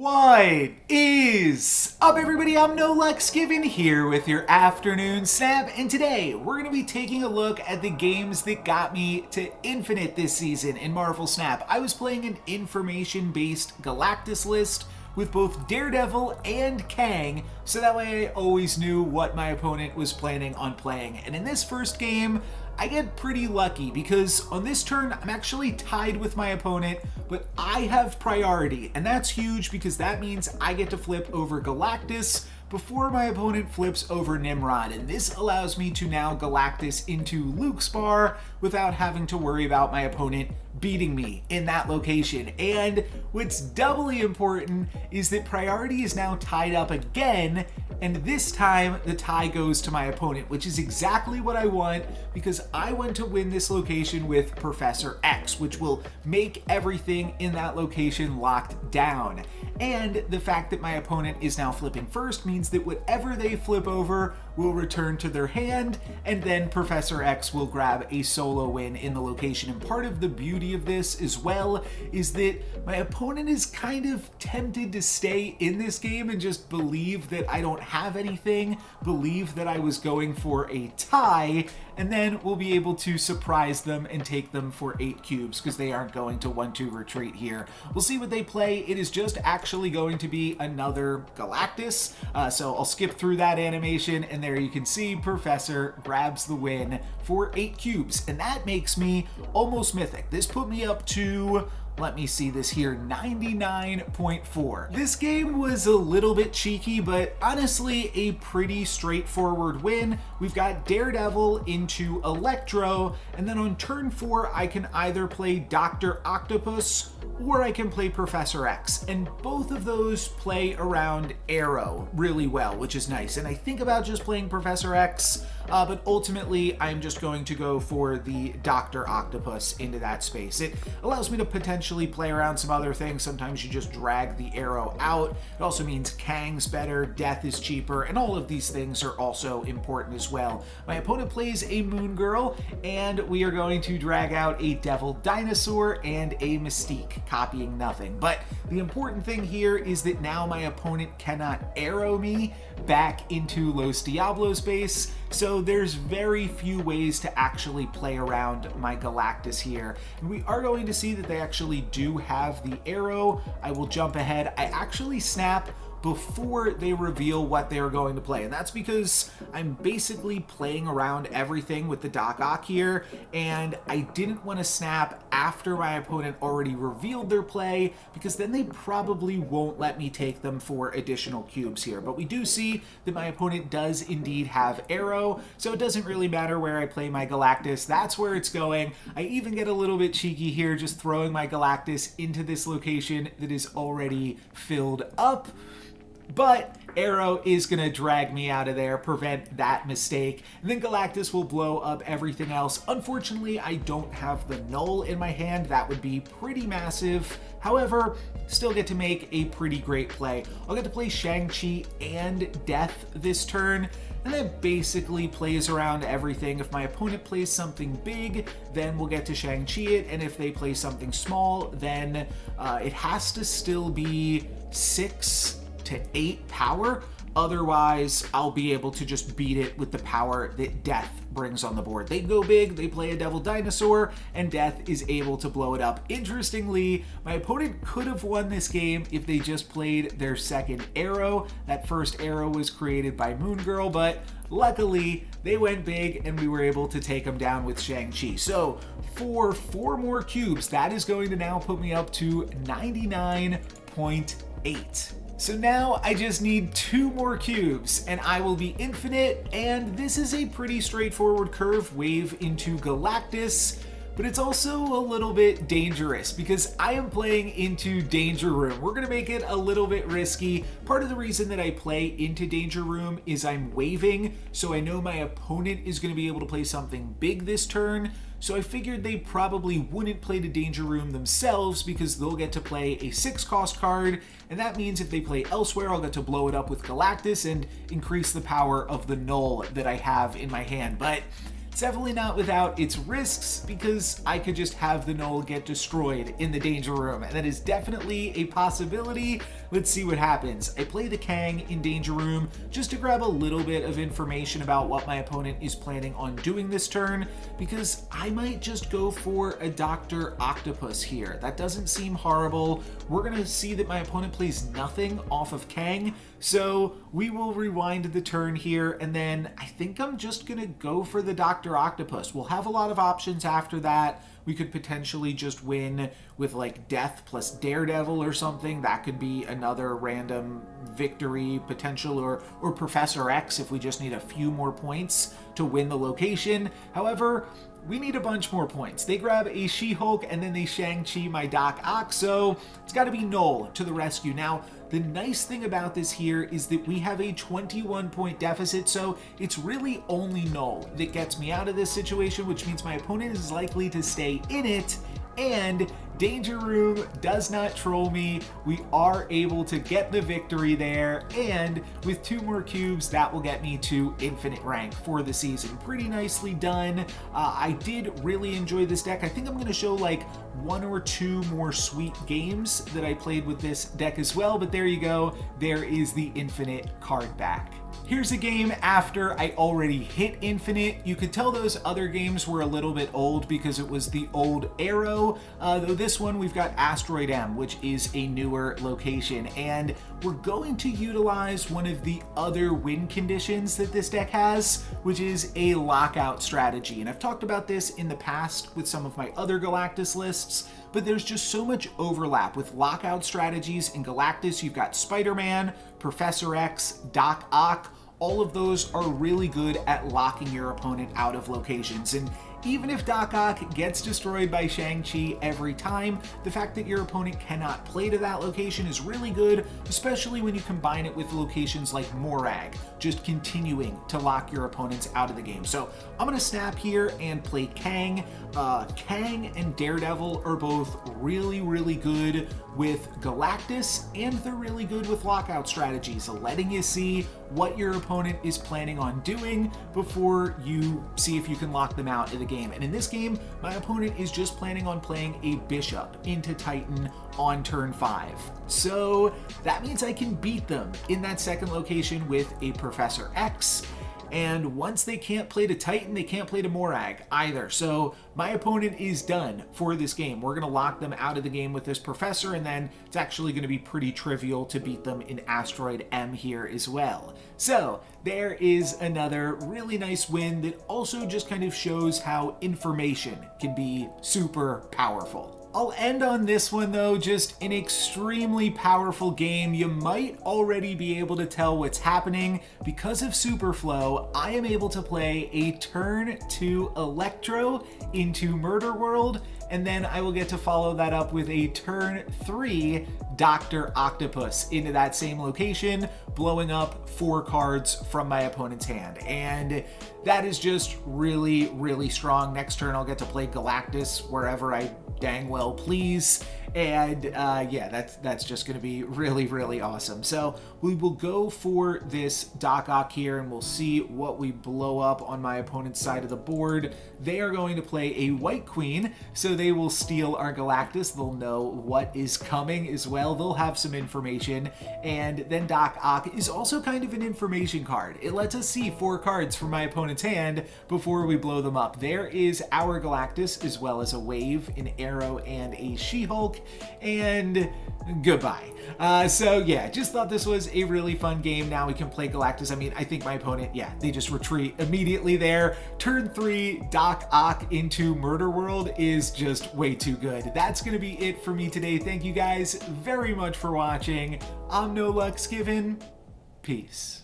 What is up, everybody? I'm No Lux Given here with your afternoon snap, and today we're going to be taking a look at the games that got me to Infinite this season in Marvel Snap. I was playing an information-based Galactus list with both Daredevil and Kang, so that way I always knew what my opponent was planning on playing. And in this first game, I get pretty lucky because on this turn, I'm actually tied with my opponent, but I have priority, and that's huge because that means I get to flip over Galactus before my opponent flips over Nimrod, and this allows me to now Galactus into Luke's bar without having to worry about my opponent beating me in that location. And what's doubly important is that priority is now tied up again, and this time the tie goes to my opponent, which is exactly what I want because I want to win this location with Professor X, which will make everything in that location locked down. And the fact that my opponent is now flipping first means that whatever they flip over will return to their hand, and then Professor X will grab a solo win in the location. And part of the beauty of this as well is that my opponent is kind of tempted to stay in this game and just believe that I don't have anything, believe that I was going for a tie, and then we'll be able to surprise them and take them for 8 cubes because they aren't going to 1-2 retreat here. We'll see what they play. It is just actually going to be another Galactus, so I'll skip through that animation, and there you can see Professor grabs the win for 8 cubes, and that makes me almost mythic. This put me up to, let me see this here, 99.4. This game was a little bit cheeky, but honestly a pretty straightforward win. We've got Daredevil into Electro, and then on turn 4 I can either play Dr. Octopus or I can play Professor X, and both of those play around Arrow really well, which is nice. And I think about just playing Professor X, but ultimately I'm just going to go for the Dr. Octopus into that space. It allows me to potentially play around some other things. Sometimes you just drag the Arrow out. It also means Kang's better, Death is cheaper, and all of these things are also important as well. My opponent plays a Moon Girl, and we are going to drag out a Devil Dinosaur and a Mystique, copying nothing. But the important thing here is that now my opponent cannot arrow me back into Los Diablos base, so there's very few ways to actually play around my Galactus here. And we are going to see that they actually do have the arrow. I will jump ahead. I actually snap before they reveal what they're going to play, and that's because I'm basically playing around everything with the Doc Ock here, and I didn't want to snap after my opponent already revealed their play because then they probably won't let me take them for additional cubes here. But we do see that my opponent does indeed have arrow, so it doesn't really matter where I play my Galactus. That's where it's going. I even get a little bit cheeky here, just throwing my Galactus into this location that is already filled up. But Arrow is going to drag me out of there, prevent that mistake, and then Galactus will blow up everything else. Unfortunately, I don't have the Null in my hand. That would be pretty massive. However, still get to make a pretty great play. I'll get to play Shang-Chi and Death this turn, and that basically plays around everything. If my opponent plays something big, then we'll get to Shang-Chi it, and if they play something small, then it has to still be 6 to 8 power. Otherwise, I'll be able to just beat it with the power that Death brings on the board. They go big, they play a Devil Dinosaur, and Death is able to blow it up. Interestingly, my opponent could have won this game if they just played their second arrow. That first arrow was created by Moon Girl, but luckily they went big and we were able to take them down with Shang-Chi. So for 4 more cubes, that is going to now put me up to 99.8. So now I just need 2 more cubes and I will be infinite, and this is a pretty straightforward curve wave into Galactus, but it's also a little bit dangerous because I am playing into Danger Room. We're gonna make it a little bit risky. Part of the reason that I play into Danger Room is I'm waving, so I know my opponent is gonna be able to play something big this turn. So I figured they probably wouldn't play to Danger Room themselves because they'll get to play a 6-cost card, and that means if they play elsewhere, I'll get to blow it up with Galactus and increase the power of the Null that I have in my hand. But it's definitely not without its risks because I could just have the Null get destroyed in the Danger Room, and that is definitely a possibility. let's see what happens. I play the Kang in Danger Room just to grab a little bit of information about what my opponent is planning on doing this turn, because I might just go for a Dr. Octopus here. That doesn't seem horrible. We're gonna see that my opponent plays nothing off of Kang, so we will rewind the turn here, and then I think I'm just gonna go for the Dr. Octopus. We'll have a lot of options after that. We could potentially just win with like Death plus Daredevil or something. That could be another random victory potential, or Professor X if we just need a few more points to win the location. However, we need a bunch more points. They grab a She-Hulk and then they Shang-Chi my Doc Ock, so it's got to be Null to the rescue. Now, the nice thing about this here is that we have a 21-point deficit, so it's really only Null that gets me out of this situation, which means my opponent is likely to stay in it, and Danger Room does not troll me. We are able to get the victory there, and with 2 more cubes, that will get me to infinite rank for the season. Pretty nicely done. I did really enjoy this deck. I think I'm going to show like 1 or 2 more sweet games that I played with this deck as well, but there you go. There is the infinite card back. Here's a game after I already hit infinite. You could tell those other games were a little bit old because it was the old Arrow, though this one we've got Asteroid M, which is a newer location, and we're going to utilize one of the other win conditions that this deck has, which is a lockout strategy. And I've talked about this in the past with some of my other Galactus lists, but there's just so much overlap with lockout strategies. In Galactus, you've got Spider-Man, Professor X, Doc Ock. All of those are really good at locking your opponent out of locations. And even if Doc Ock gets destroyed by Shang-Chi every time, the fact that your opponent cannot play to that location is really good, especially when you combine it with locations like Morag, just continuing to lock your opponents out of the game. So I'm gonna snap here and play Kang. Kang and Daredevil are both really, really good with Galactus, and they're really good with lockout strategies, letting you see what your opponent is planning on doing before you see if you can lock them out of the game. And in this game, my opponent is just planning on playing a Bishop into Titan on turn 5. So that means I can beat them in that second location with a Professor X. And once they can't play to Titan, they can't play to Morag either. So my opponent is done for this game. We're going to lock them out of the game with this Professor, and then it's actually going to be pretty trivial to beat them in Asteroid M here as well. So there is another really nice win that also just kind of shows how information can be super powerful. I'll end on this one though, just an extremely powerful game. You might already be able to tell what's happening. Because of Superflow, I am able to play a turn 2 Electro into Murder World, and then I will get to follow that up with a turn 3 Dr. Octopus into that same location, blowing up 4 cards from my opponent's hand. And that is just really, really strong. Next turn I'll get to play Galactus wherever I dang well please, and yeah, that's just gonna be really, really awesome. So we will go for this Doc Ock here, and we'll see what we blow up on my opponent's side of the board. They are going to play a White Queen, so they will steal our Galactus. They'll know what is coming as well. They'll have some information, and then Doc Ock is also kind of an information card. It lets us see 4 cards from my opponent's hand before we blow them up. There is our Galactus, as well as a Wave, an Arrow, and a She-Hulk, and goodbye. So yeah, just thought this was a really fun game. Now we can play Galactus. I mean, I think my opponent, yeah, they just retreat immediately there. Turn 3 Doc Ock into Murder World is just way too good. That's gonna be it for me today. Thank you guys very much for watching. I'm No Luck's Given. Peace.